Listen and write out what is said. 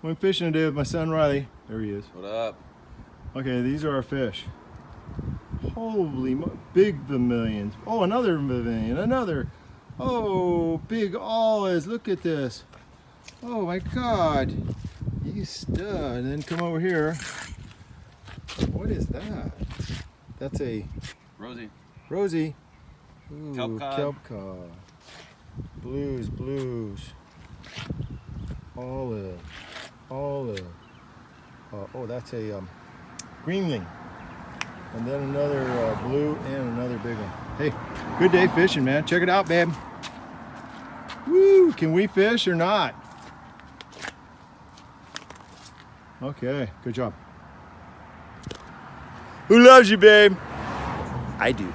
Went fishing today with my son Riley. There he is. What up? Okay, these are our fish. Holy big vermilions. Oh, another vermilion, another. Oh, big olives. Look at this. Oh my God. You stud. And then come over here. What is that? That's a Rosie. Ooh, Kelp cod. Kelp cod. Blues. Olive. Oh, that's a greenling. And then another blue and another big one. Hey, good day fishing, man. Check it out, babe. Woo, can we fish or not? Okay, good job. Who loves you, babe? I do.